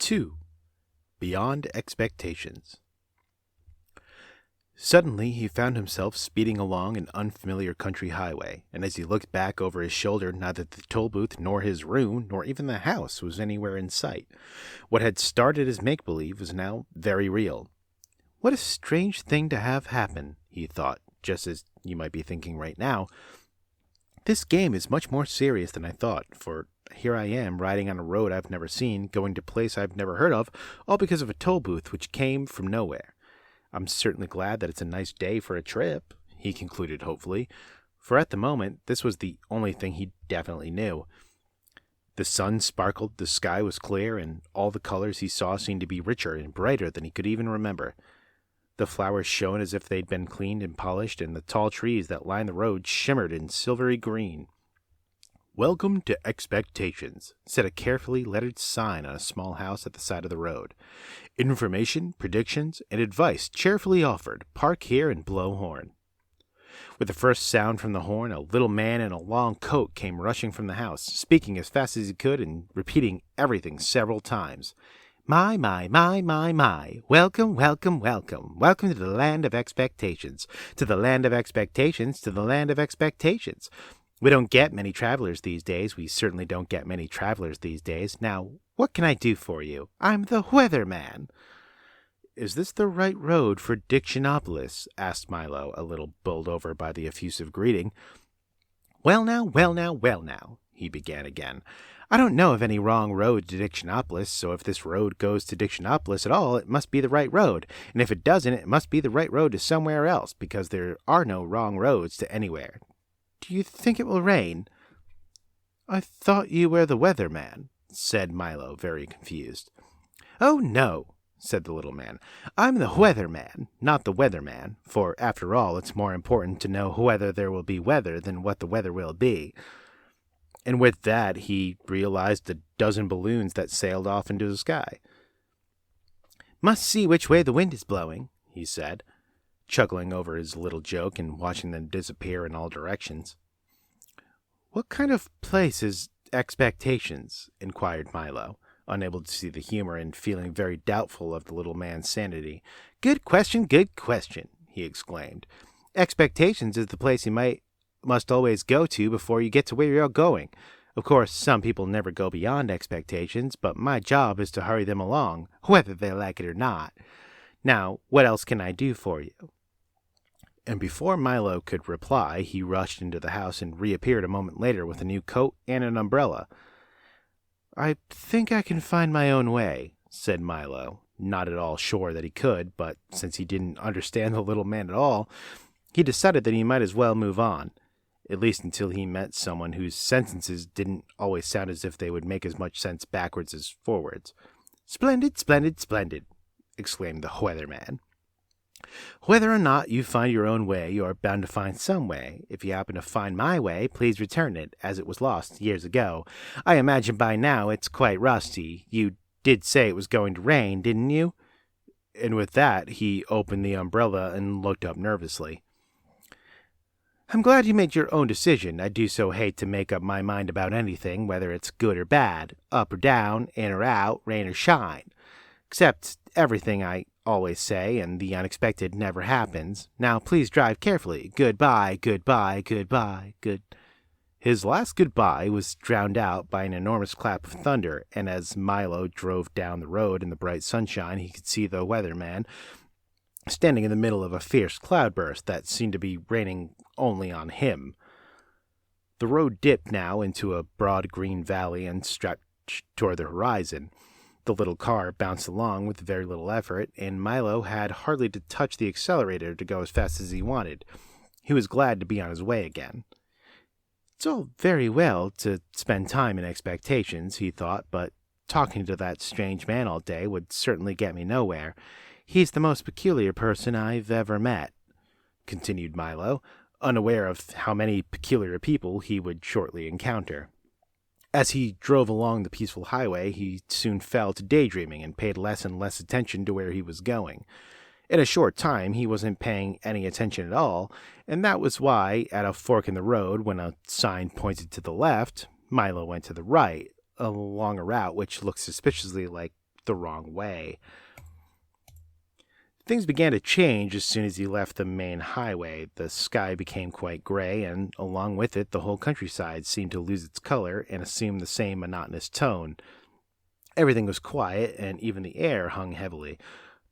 2. Beyond Expectations. Suddenly, he found himself speeding along an unfamiliar country highway, and as he looked back over his shoulder, neither the toll booth nor his room, nor even the house was anywhere in sight. What had started as make-believe was now very real. What a strange thing to have happen, he thought, just as you might be thinking right now. This game is much more serious than I thought, for here I am, riding on a road I've never seen, going to a place I've never heard of, all because of a toll booth which came from nowhere. I'm certainly glad that it's a nice day for a trip, he concluded hopefully, for at the moment this was the only thing he definitely knew. The sun sparkled, the sky was clear, and all the colors he saw seemed to be richer and brighter than he could even remember. The flowers shone as if they'd been cleaned and polished, and the tall trees that lined the road shimmered in silvery green. "Welcome to Expectations," said a carefully lettered sign on a small house at the side of the road. "Information, predictions, and advice cheerfully offered. Park here and blow horn." With the first sound from the horn, a little man in a long coat came rushing from the house, speaking as fast as he could and repeating everything several times. My, welcome, welcome, welcome. Welcome to the land of expectations, to the land of expectations, to the land of expectations. We don't get many travelers these days. We certainly don't get many travelers these days. Now, what can I do for you? I'm the weatherman. Is this the right road for Dictionopolis? Asked Milo, a little bowled over by the effusive greeting. Well now, he began again. I don't know of any wrong road to Dictionopolis, so if this road goes to Dictionopolis at all, it must be the right road, and if it doesn't, it must be the right road to somewhere else, because there are no wrong roads to anywhere. Do you think it will rain? I thought you were the weatherman, said Milo, very confused. Oh, no, said the little man. I'm the weatherman, not the weatherman, for after all, it's more important to know whether there will be weather than what the weather will be. And with that, he realized a dozen balloons that sailed off into the sky. Must see which way the wind is blowing, he said, chuckling over his little joke and watching them disappear in all directions. What kind of place is Expectations? Inquired Milo, unable to see the humor and feeling very doubtful of the little man's sanity. Good question, he exclaimed. Expectations is the place you must always go to before you get to where you're going. Of course, some people never go beyond expectations, but my job is to hurry them along, whether they like it or not. Now, what else can I do for you? And before Milo could reply, he rushed into the house and reappeared a moment later with a new coat and an umbrella. I think I can find my own way, said Milo, not at all sure that he could, but since he didn't understand the little man at all, he decided that he might as well move on, at least until he met someone whose sentences didn't always sound as if they would make as much sense backwards as forwards. Splendid, exclaimed the weatherman. Whether or not you find your own way, you are bound to find some way. If you happen to find my way, please return it, as it was lost years ago. I imagine by now it's quite rusty. You did say it was going to rain, didn't you? And with that, he opened the umbrella and looked up nervously. I'm glad you made your own decision. I do so hate to make up my mind about anything, whether it's good or bad, up or down, in or out, rain or shine. Except everything I always say, and the unexpected never happens. Now please drive carefully. Goodbye. His last goodbye was drowned out by an enormous clap of thunder, and as Milo drove down the road in the bright sunshine, he could see the weatherman standing in the middle of a fierce cloudburst that seemed to be raining only on him. The road dipped now into a broad green valley and stretched toward the horizon. The little car bounced along with very little effort, and Milo had hardly to touch the accelerator to go as fast as he wanted. He was glad to be on his way again. It's all very well to spend time in expectations, he thought, but talking to that strange man all day would certainly get me nowhere. He's the most peculiar person I've ever met, continued Milo, unaware of how many peculiar people he would shortly encounter. As he drove along the peaceful highway, he soon fell to daydreaming and paid less and less attention to where he was going. In a short time, he wasn't paying any attention at all, and that was why, at a fork in the road, when a sign pointed to the left, Milo went to the right, along a route which looked suspiciously like the wrong way. Things began to change as soon as he left the main highway. The sky became quite gray, and along with it, the whole countryside seemed to lose its color and assume the same monotonous tone. Everything was quiet, and even the air hung heavily.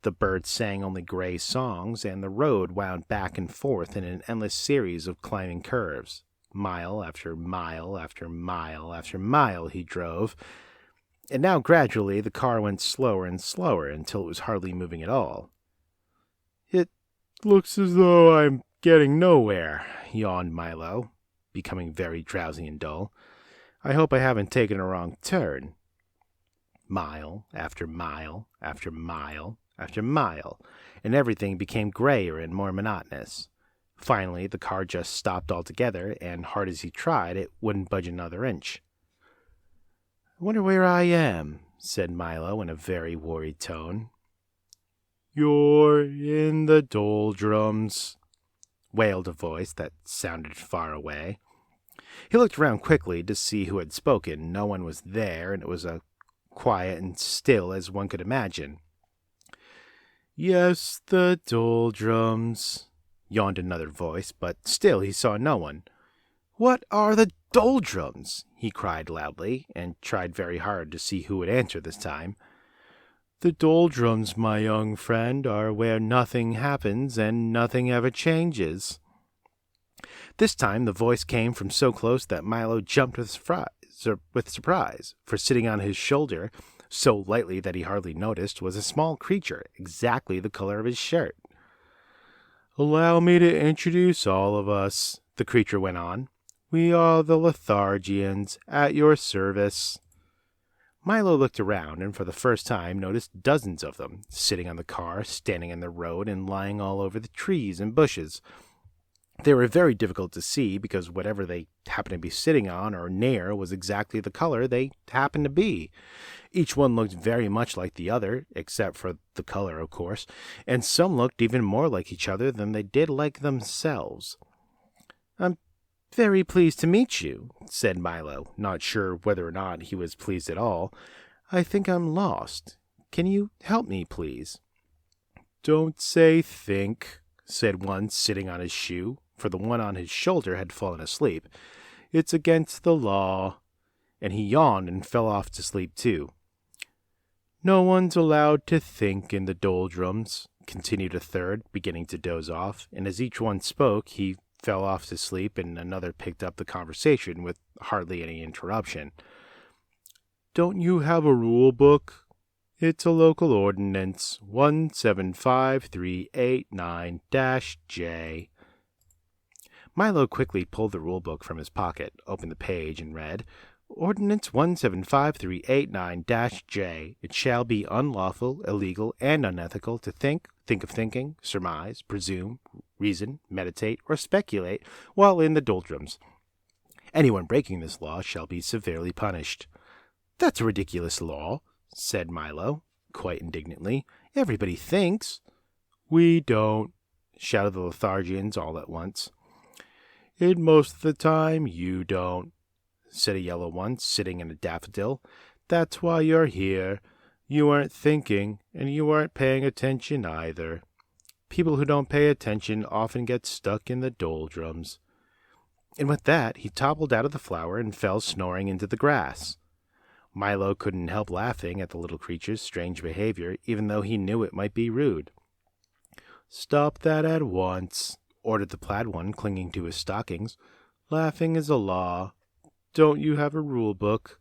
The birds sang only gray songs, and the road wound back and forth in an endless series of climbing curves. Mile after mile after mile after mile he drove, and now gradually the car went slower and slower until it was hardly moving at all. "It looks as though I'm getting nowhere," yawned Milo, becoming very drowsy and dull. "I hope I haven't taken a wrong turn." Mile after mile after mile after mile, and everything became grayer and more monotonous. Finally, the car just stopped altogether, and hard as he tried, it wouldn't budge another inch. "I wonder where I am," said Milo in a very worried tone. "You're in the doldrums," wailed a voice that sounded far away. He looked around quickly to see who had spoken. No one was there, and it was as quiet and still as one could imagine. "Yes, the doldrums," yawned another voice, but still he saw no one. "What are the doldrums?" he cried loudly, and tried very hard to see who would answer this time. "The doldrums, my young friend, are where nothing happens and nothing ever changes." This time the voice came from so close that Milo jumped with surprise, for sitting on his shoulder, so lightly that he hardly noticed, was a small creature, exactly the color of his shirt. "Allow me to introduce all of us," the creature went on. "We are the Lethargians, at your service." Milo looked around and for the first time noticed dozens of them, sitting on the car, standing in the road, and lying all over the trees and bushes. They were very difficult to see because whatever they happened to be sitting on or near was exactly the color they happened to be. Each one looked very much like the other, except for the color, of course, and some looked even more like each other than they did like themselves. "I'm very pleased to meet you," said Milo, not sure whether or not he was pleased at all. "I think I'm lost. Can you help me, please?" "Don't say think," said one sitting on his shoe, for the one on his shoulder had fallen asleep. "It's against the law." And he yawned and fell off to sleep too. "No one's allowed to think in the doldrums," continued a third, beginning to doze off, and as each one spoke, he fell off to sleep, and another picked up the conversation with hardly any interruption. "Don't you have a rule book?" "It's a local ordinance, 175389-J." Milo quickly pulled the rule book from his pocket, opened the page, and read, "Ordinance 175389-J. It shall be unlawful, illegal, and unethical to think of thinking, surmise, presume, reason, meditate, or speculate while in the doldrums. Anyone breaking this law shall be severely punished." "That's a ridiculous law," said Milo, quite indignantly. "Everybody thinks." "We don't," shouted the Lethargians all at once. "And most of the time you don't," said a yellow one sitting in a daffodil. "That's why you're here. You weren't thinking, and you weren't paying attention either. People who don't pay attention often get stuck in the doldrums." And with that, he toppled out of the flower and fell snoring into the grass. Milo couldn't help laughing at the little creature's strange behavior, even though he knew it might be rude. "Stop that at once," ordered the plaid one, clinging to his stockings. "Laughing is a law. Don't you have a rule book?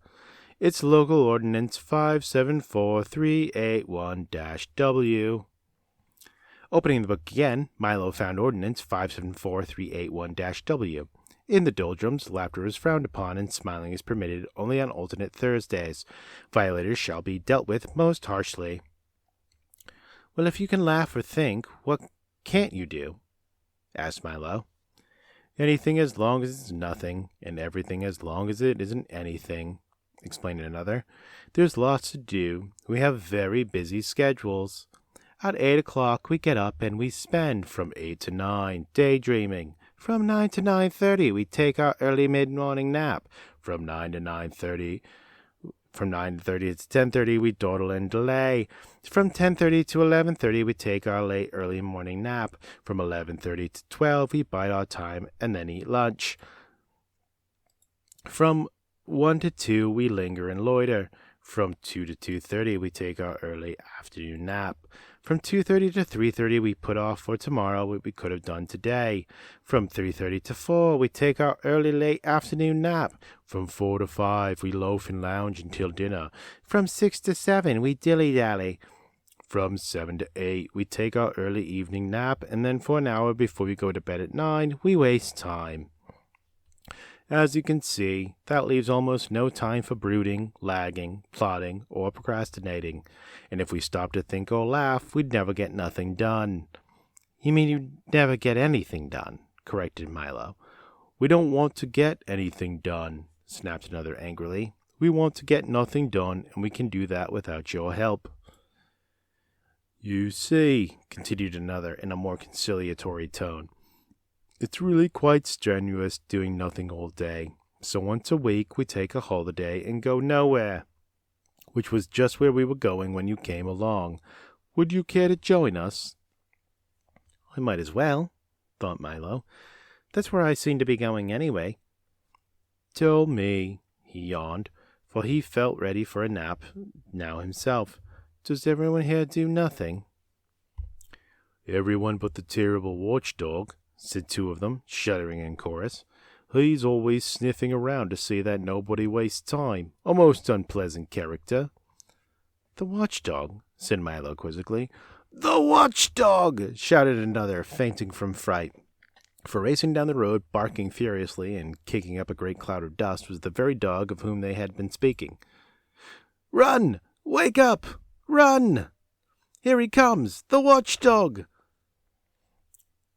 It's Local Ordinance 574381-W. Opening the book again, Milo found Ordinance 574381-W. In the doldrums, laughter is frowned upon and smiling is permitted only on alternate Thursdays. Violators shall be dealt with most harshly. "Well, if you can laugh or think, what can't you do?" asked Milo. "Anything as long as it's nothing, and everything as long as it isn't anything," explained another. "There's lots to do. We have very busy schedules. At 8 o'clock we get up and we spend from 8 to 9 daydreaming. From 9 to 9:30 we take our early mid-morning nap. From 9 to 9:30 From 9:30 to 10:30, we dawdle and delay. From 10:30 to 11:30, we take our late early morning nap. From 11:30 to 12, we bide our time and then eat lunch. From 1 to 2, we linger and loiter. From 2 to 2:30, we take our early afternoon nap. From 2:30 to 3:30, we put off for tomorrow what we could have done today. From 3:30 to 4, we take our early late afternoon nap. From 4 to 5, we loaf and lounge until dinner. From 6 to 7, we dilly-dally. From 7 to 8, we take our early evening nap, and then for an hour before we go to bed at 9, we waste time. As you can see, that leaves almost no time for brooding, lagging, plotting, or procrastinating, and if we stopped to think or laugh, we'd never get nothing done. You mean you'd never get anything done, corrected Milo. We don't want to get anything done, snapped another angrily. We want to get nothing done, and we can do that without your help. You see, continued another in a more conciliatory tone, it's really quite strenuous doing nothing all day, so once a week we take a holiday and go nowhere, which was just where we were going when you came along. Would you care to join us? I might as well, thought Milo. That's where I seem to be going anyway. Tell me, he yawned, for he felt ready for a nap now himself. Does everyone here do nothing? Everyone but the terrible watchdog, said two of them, shuddering in chorus. He's always sniffing around to see that nobody wastes time. A most unpleasant character. The watchdog, said Milo quizzically. The watchdog! Shouted another, fainting from fright. For racing down the road, barking furiously and kicking up a great cloud of dust was the very dog of whom they had been speaking. Run! Wake up! Run! Here he comes! The watchdog!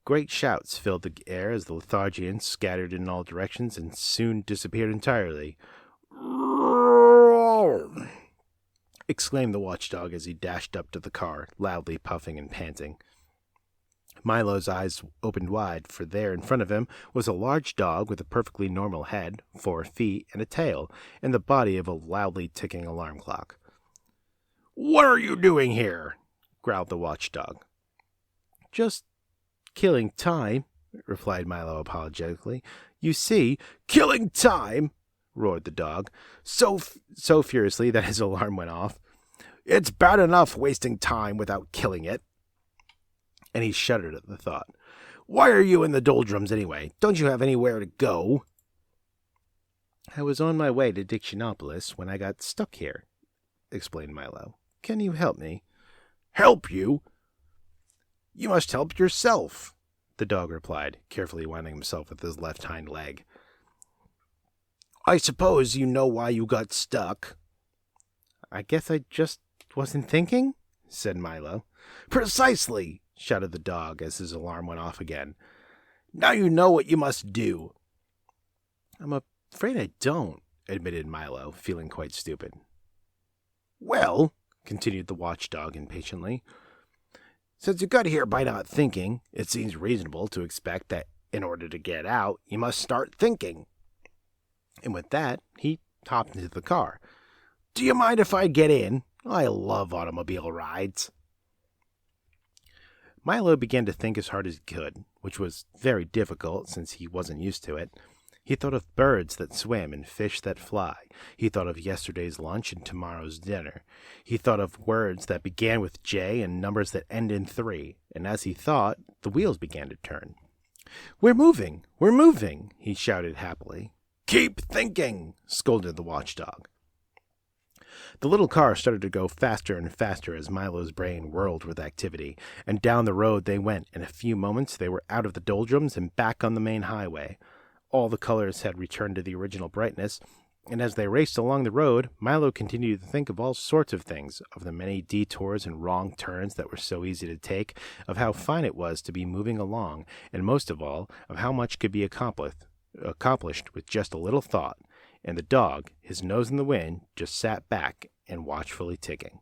Great shouts filled the air as the Lethargians scattered in all directions and soon disappeared entirely. Exclaimed the watchdog as he dashed up to the car, loudly puffing and panting. Milo's eyes opened wide, for there in front of him was a large dog with a perfectly normal head, 4 feet, and a tail, and the body of a loudly ticking alarm clock. What are you doing here? Growled the watchdog. Just killing time, replied Milo apologetically. You see, killing time, roared the dog, so furiously that his alarm went off. It's bad enough wasting time without killing it. And he shuddered at the thought. Why are you in the doldrums anyway? Don't you have anywhere to go? I was on my way to Dictionopolis when I got stuck here, explained Milo. Can you help me? Help you? You must help yourself, the dog replied, carefully winding himself with his left hind leg. I suppose you know why you got stuck. I guess I just wasn't thinking, said Milo. Precisely, shouted the dog as his alarm went off again. Now you know what you must do. I'm afraid I don't, admitted Milo, feeling quite stupid. Well, continued the watchdog impatiently, since you got here by not thinking, it seems reasonable to expect that in order to get out, you must start thinking. And with that, he hopped into the car. Do you mind if I get in? I love automobile rides. Milo began to think as hard as he could, which was very difficult since he wasn't used to it. He thought of birds that swim and fish that fly. He thought of yesterday's lunch and tomorrow's dinner. He thought of words that began with J and numbers that end in 3. And as he thought, the wheels began to turn. We're moving! We're moving! He shouted happily. Keep thinking! Scolded the watchdog. The little car started to go faster and faster as Milo's brain whirled with activity, and down the road they went. In a few moments they were out of the doldrums and back on the main highway. All the colors had returned to the original brightness, and as they raced along the road, Milo continued to think of all sorts of things, of the many detours and wrong turns that were so easy to take, of how fine it was to be moving along, and most of all, of how much could be accomplished with just a little thought, and the dog, his nose in the wind, just sat back and watchfully ticking.